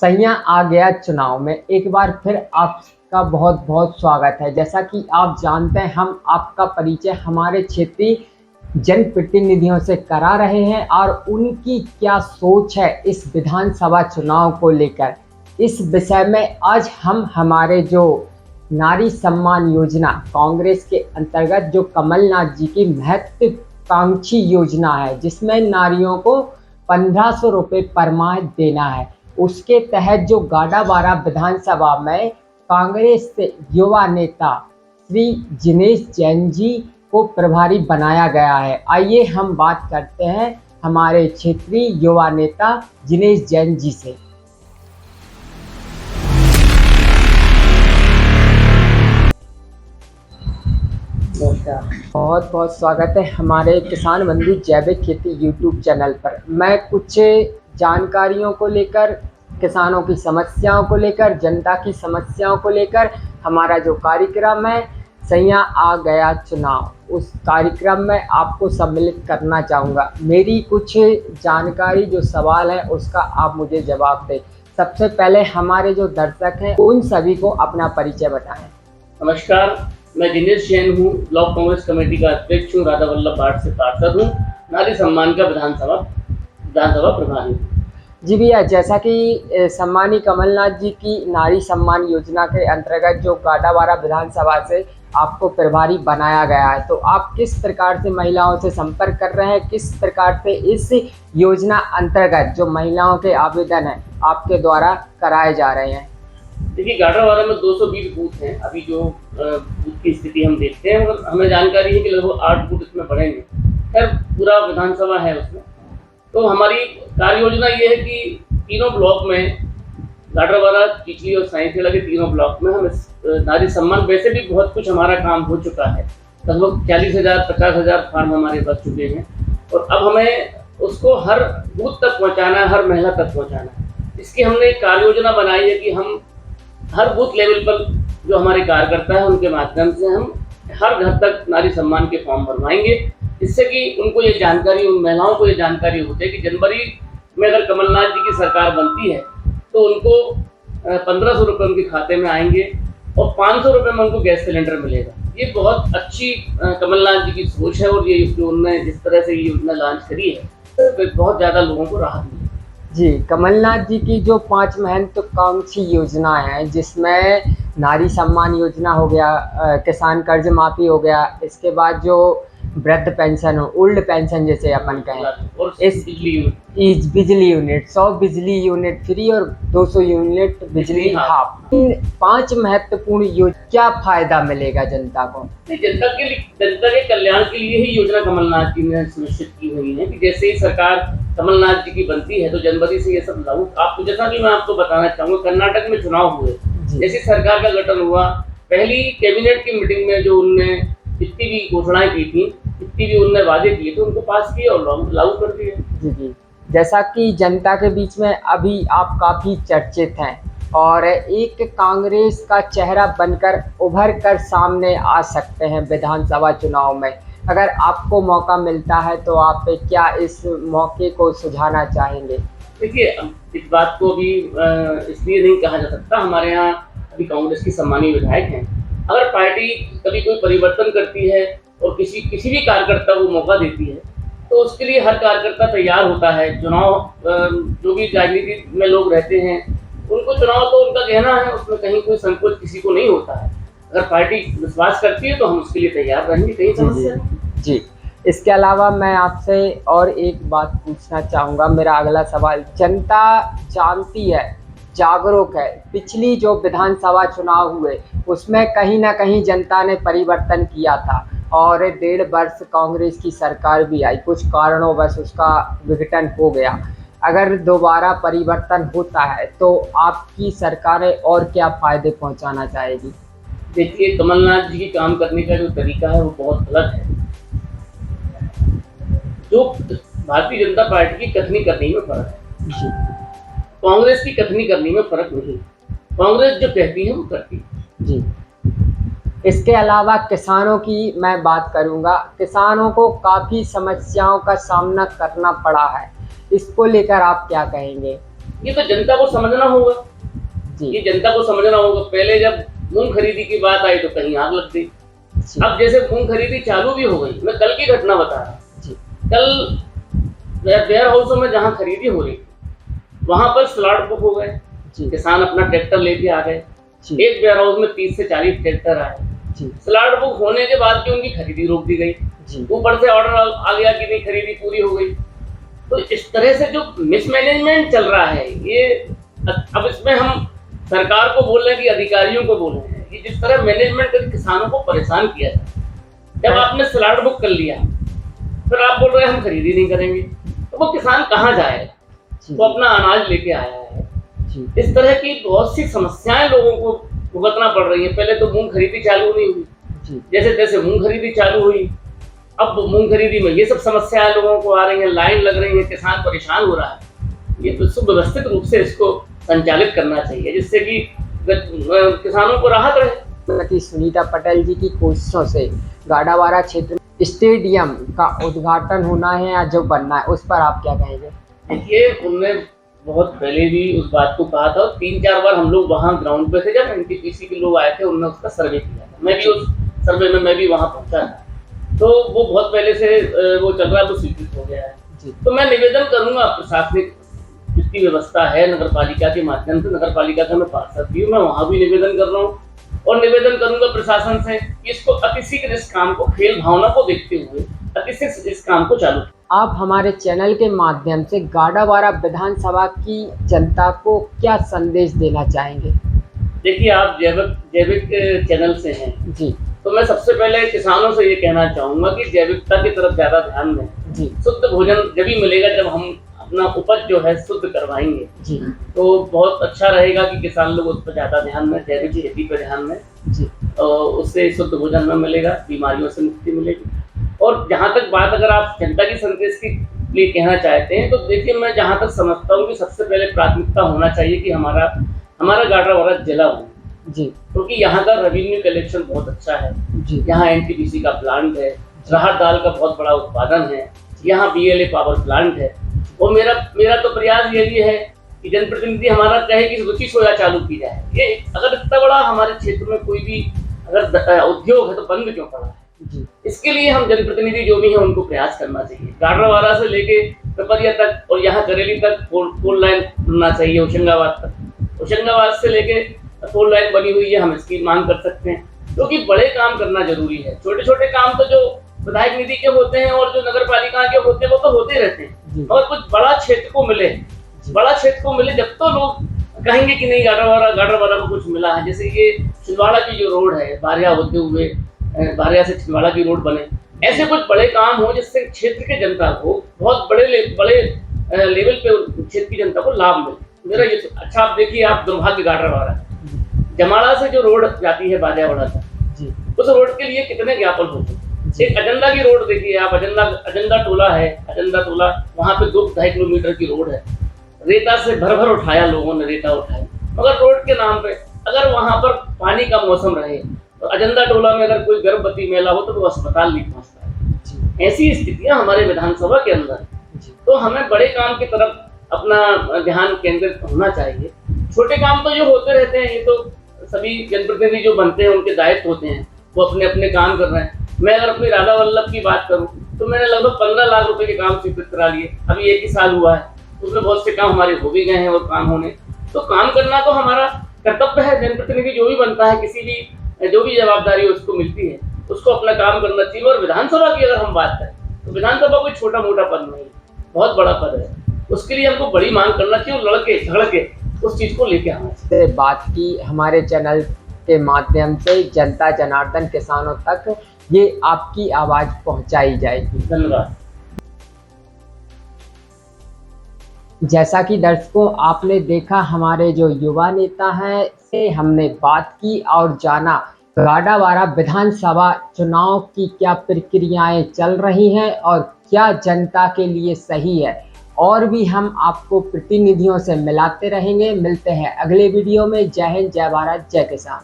सैया आ गया चुनाव में एक बार फिर आपका बहुत बहुत स्वागत है। जैसा कि आप जानते हैं, हम आपका परिचय हमारे क्षेत्रीय जनप्रतिनिधियों से करा रहे हैं और उनकी क्या सोच है इस विधानसभा चुनाव को लेकर। इस विषय में आज हम हमारे जो नारी सम्मान योजना कांग्रेस के अंतर्गत जो कमलनाथ जी की महत्वाकांक्षी योजना है, जिसमें नारियों को 1500 रुपये पर माह देना है, उसके तहत जो गाडावारा विधानसभा में कांग्रेस से युवा नेता श्री जिनेश जैन जी को प्रभारी बनाया गया है। आइए हम बात करते हैं हमारे क्षेत्रीय युवा नेता जिनेश जैन जी से। बहुत बहुत स्वागत है हमारे किसान बंधु जैविक खेती यूट्यूब चैनल पर। मैं कुछ जानकारियों को लेकर, किसानों की समस्याओं को लेकर, जनता की समस्याओं को लेकर हमारा जो कार्यक्रम है सैया आ गया चुनाव, उस कार्यक्रम में आपको सम्मिलित करना चाहूँगा। मेरी कुछ जानकारी जो सवाल है उसका आप मुझे जवाब दें। सबसे पहले हमारे जो दर्शक हैं उन सभी को अपना परिचय बताएं। नमस्कार, मैं जिनेश जैन हूँ, ब्लॉक कांग्रेस कमेटी का अध्यक्ष हूँ, राधा वल्लभ वार्ड से पार्षद हूँ, नारी सम्मान का विधानसभा प्रभारी हूँ। जी भैया, जैसा कि सम्मानी कमलनाथ जी की नारी सम्मान योजना के अंतर्गत जो गाडावारा विधानसभा से आपको प्रभारी बनाया गया है, तो आप किस प्रकार से महिलाओं से संपर्क कर रहे हैं, किस प्रकार से इस योजना अंतर्गत जो महिलाओं के आवेदन है आपके द्वारा कराए जा रहे हैं? देखिए, गाडावारा में 220 बूथ हैं। अभी जो बूथ की स्थिति हम देखते हैं, और हमें जानकारी है कि लगभग 8 बूथ इसमें बढ़ेंगे। खैर, पूरा विधानसभा है उसमें। तो हमारी कार्य योजना ये है कि तीनों ब्लॉक में, गाडावारा, चिचली और साइंसखेड़ा के तीनों ब्लॉक में हम नारी सम्मान, वैसे भी बहुत कुछ हमारा काम हो चुका है, लगभग 40,000 50,000 फार्म हमारे बच चुके हैं, और अब हमें उसको हर बूथ तक पहुँचाना है, हर महिला तक पहुँचाना है। इसकी हमने एक कार्य योजना बनाई है कि हम हर बूथ लेवल पर जो हमारे कार्यकर्ता हैं उनके माध्यम से हम हर घर तक नारी सम्मान के फॉर्म भरवाएंगे, जिससे कि उनको ये जानकारी, उन महिलाओं को ये जानकारी हो जाए कि जनवरी में अगर कमलनाथ जी की सरकार बनती है तो उनको 1500 रुपये उनके खाते में आएंगे और 500 रुपये में उनको गैस सिलेंडर मिलेगा। ये बहुत अच्छी कमलनाथ जी की सोच है, और ये जो उन्होंने जिस तरह से ये योजना लॉन्च करी है तो बहुत ज़्यादा लोगों को राहत मिली। जी, कमलनाथ जी की जो 5 महत्वाकांक्षी योजना है, जिसमें नारी सम्मान योजना हो गया, किसान कर्ज माफ़ी हो गया, इसके बाद जो वृद्ध पेंशन हो, ओल्ड पेंशन जैसे अपन कहें, और इस बिजली यूनिट 100 बिजली यूनिट फ्री और 200 यूनिट बिजली हाफ, इन 5 महत्वपूर्ण योजना क्या फायदा मिलेगा जनता को? जनता के कल्याण के लिए ही योजना कमलनाथ जी ने सुनिश्चित की हुई है कि जैसे ही सरकार कमलनाथ जी की बनती है तो जनवरी से ये सब लागू। आपको जैसा कि मैं आपको बताना चाहूँगा, कर्नाटक में चुनाव हुए, जैसे सरकार का गठन हुआ, पहली कैबिनेट की मीटिंग में जो उनने जितनी भी घोषणाएं की थी, जितनी भी उनने वादे किए थे, उनको पास किया और लागू कर दिए। जी जी, जैसा कि जनता के बीच में अभी आप काफ़ी चर्चित हैं और एक कांग्रेस का चेहरा बनकर उभर कर सामने आ सकते हैं विधानसभा चुनाव में, अगर आपको मौका मिलता है तो आप क्या इस मौके को सुझाना चाहेंगे? देखिए, इस बात को भी इसलिए नहीं कहा जा सकता, हमारे यहाँ अभी कांग्रेस की सम्मानीय विधायक हैं। अगर पार्टी कभी कोई परिवर्तन करती है और किसी भी कार्यकर्ता को मौका देती है तो उसके लिए हर कार्यकर्ता तैयार होता है। चुनाव, जो भी राजनीति में लोग रहते हैं, उनको चुनाव तो उनका कहना है, उसमें कहीं कोई संकोच किसी को नहीं होता है। अगर पार्टी विश्वास करती है तो हम उसके लिए तैयार रहेंगे, कहीं समस्या नहीं। जी, इसके अलावा मैं आपसे और एक बात पूछना चाहूँगा। मेरा अगला सवाल, जनता जानती है, जागरूक है, पिछली जो विधानसभा चुनाव हुए उसमें कहीं ना कहीं जनता ने परिवर्तन किया था और 1.5 वर्ष कांग्रेस की सरकार भी आई, कुछ कारणों उसका विघटन हो गया। अगर दोबारा परिवर्तन होता है तो आपकी सरकारें और क्या फ़ायदे पहुंचाना चाहेगी? देखिए, कमलनाथ जी की काम करने का जो तरीका है वो बहुत अलग है। जो भारतीय जनता पार्टी की कथनी करनी में फर्क है, कांग्रेस की कथनी करनी में फर्क नहीं। कांग्रेस जो कहती है वो करती है। जी, इसके अलावा किसानों की मैं बात करूंगा। किसानों को काफ़ी समस्याओं का सामना करना पड़ा है, इसको लेकर आप क्या कहेंगे? ये तो जनता को समझना होगा, जी ये जनता को समझना होगा। पहले जब मूंग खरीदी की बात आई तो कहीं आग लग गई। जी अब जैसे मूंग खरीदी चालू भी हो गई, मैं कल की घटना बता रहा हूँ। जी कल वेयर हाउसों में जहाँ खरीदी हो रही थी वहां पर स्लॉट बुक हो गए, जी किसान अपना ट्रैक्टर लेके आ गए। जी एक वेयर हाउस में 30 से 40 ट्रैक्टर आए। जी स्लॉट बुक होने के बाद भी उनकी खरीदी रोक दी गई, जी ऊपर से ऑर्डर आ गया कि नहीं खरीदी पूरी हो गई। तो इस तरह से जो मिसमैनेजमेंट चल रहा है ये, अब इसमें हम सरकार को बोल रहे हैं कि अधिकारियों को बोल रहे हैं, ये जिस तरह मैनेजमेंट करके किसानों को परेशान किया था। जब आपने स्लॉट बुक कर लिया फिर आप बोल रहे हैं हम खरीदी नहीं करेंगे, तो वो किसान कहाँ जाएगा? जी वो अपना अनाज लेके आया है। जी इस तरह की बहुत सी समस्याएं लोगों को भुगतना पड़ रही है। पहले तो मूंग खरीदी चालू नहीं हुई, जी जैसे तैसे मूंग खरीदी चालू हुई, अब मूंग खरीदी में ये सब समस्याएं लोगों को आ रही है, लाइन लग रही है, किसान परेशान हो रहा है। ये तो सुव्यवस्थित रूप से इसको संचालित करना चाहिए जिससे कि किसानों को राहत रहे। श्रीमती सुनीता पटेल जी की कोशिशों से गाडावारा क्षेत्र में स्टेडियम का उद्घाटन होना है या जो बनना है, उस पर आप क्या कहेंगे? देखिए, उनने बहुत पहले भी उस बात को कहा था और 3-4 बार हम लोग वहाँ ग्राउंड पे थे, जब एनटीपीसी के लोग आए थे उन्होंने उसका सर्वे किया था। मैं भी उस सर्वे में मैं भी वहाँ पहुँचा था। तो वो बहुत पहले से वो चल रहा है, वो स्वीकृत हो गया है। जी तो मैं निवेदन करूंगा, प्रशासनिक जितनी व्यवस्था है नगर पालिका के माध्यम से, नगर पालिका का मैं पार्षद भी हूँ, मैं वहाँ भी निवेदन कर रहा हूँ और निवेदन करूंगा प्रशासन से कि इसको अतिशीघ्र इस काम को, खेल भावना को देखते हुए अतिशीघ्र इस काम को चालू। आप हमारे चैनल के माध्यम से गाडावारा विधानसभा की जनता को क्या संदेश देना चाहेंगे? देखिए, आप जैविक चैनल से हैं, जी तो मैं सबसे पहले किसानों से ये कहना चाहूंगा कि जैविकता की तरफ ज्यादा ध्यान दें। जी शुद्ध भोजन जब मिलेगा जब हम अपना उपज जो है शुद्ध करवाएंगे, जी तो बहुत अच्छा रहेगा कि किसान लोग उस पर ज्यादा ध्यान दें, जैविक खेती पर ध्यान दें। जी और उससे शुद्ध भोजन में मिलेगा, बीमारियों से मुक्ति मिलेगी। और जहाँ तक बात अगर आप जनता की संदेश के लिए कहना चाहते हैं, तो देखिए, मैं जहाँ तक समझता हूँ कि सबसे पहले प्राथमिकता होना चाहिए कि हमारा गाडावारा जिला हो, जी क्योंकि यहाँ का रेवेन्यू कलेक्शन बहुत अच्छा है। जी यहाँ एनटीपीसी का प्लांट है, राहत दाल का बहुत बड़ा उत्पादन है, यहाँ बीएलए पावर प्लांट है। और मेरा तो प्रयास यही है कि जनप्रतिनिधि हमारा कहे कि रुचि सोया चालू की जाए। ये अगर इतना बड़ा हमारे क्षेत्र में कोई भी अगर उद्योग है तो बंद क्यों पड़ा है? जी इसके लिए हम जनप्रतिनिधि जो भी हैं उनको प्रयास करना चाहिए। गाडरवारा से लेके पिपरिया तक और यहाँ करेली तक फोर लाइन बनना चाहिए, होशंगाबाद तक। होशंगाबाद से लेके 4 लाइन बनी हुई है, हम इसकी मांग कर सकते हैं, क्योंकि बड़े काम करना जरूरी है। छोटे छोटे काम तो जो विधायक निधि के होते हैं और जो नगर पालिका के होते हैं वो तो होते रहते हैं, और कुछ बड़ा क्षेत्र को मिले, जब तो लोग कहेंगे कि नहीं गाडरवारा को कुछ मिला है। जैसे ये छिंदवाड़ा की जो रोड है, बारिया होते हुए बारिया से छिंदवाड़ा की रोड बने, ऐसे कुछ बड़े काम हो जिससे क्षेत्र के जनता को बहुत बड़े लेवल पे क्षेत्र की जनता को लाभ मिले। मेरा ये अच्छा, आप देखिए, आप दुर्भाग्य गाडरवारा जमाड़ा से जो रोड जाती है बारियावाड़ा तक, उस रोड के लिए कितने ज्ञापन होते हैं। एक अजंदा की रोड देखिए आप, अजंदा टोला है, अजंदा टोला वहाँ पे 2-2.5 किलोमीटर की रोड है, रेता से भर उठाया लोगों ने, रेता उठाई, मगर रोड के नाम पे अगर वहाँ पर पानी का मौसम रहे तो अजंदा टोला में अगर कोई गर्भवती महिला हो तो वो अस्पताल नहीं पहुँचता है। ऐसी स्थितियाँ हमारे विधानसभा के अंदर, तो हमें बड़े काम की तरफ अपना ध्यान केंद्रित होना चाहिए। छोटे काम तो जो होते रहते हैं, ये तो सभी जनप्रतिनिधि जो बनते हैं उनके दायित्व होते हैं, वो अपने अपने काम कर रहे हैं। मैं अगर अपनी राधा वल्लभ की बात करूं तो मैंने लगभग 15 लाख रुपए के काम स्वीकृत करा लिए, अभी 1 ही साल हुआ है, उसमें बहुत से काम हमारे हो भी गए हैं और काम होने। तो काम करना तो हमारा कर्तव्य है। जनप्रतिनिधि जो भी बनता है, किसी भी जो भी जवाबदारी उसको मिलती है, उसको अपना काम करना चाहिए। और विधानसभा की अगर हम बात करें तो विधानसभा कोई छोटा मोटा पद नहीं, बहुत बड़ा पद है, उसके लिए हमको बड़ी मांग करना चाहिए और लड़के झगड़ के उस चीज को लेके आना चाहिए। बात की हमारे चैनल के माध्यम से जनता जनार्दन किसानों तक ये आपकी आवाज पहुंचाई जाएगी। धन्यवाद। जैसा कि दर्शकों आपने देखा, हमारे जो युवा नेता हैं से हमने बात की और जाना गाडावारा विधानसभा चुनाव की क्या प्रक्रियाएं चल रही हैं और क्या जनता के लिए सही है। और भी हम आपको प्रतिनिधियों से मिलाते रहेंगे। मिलते हैं अगले वीडियो में। जय हिंद, जय भारत, जय किसान।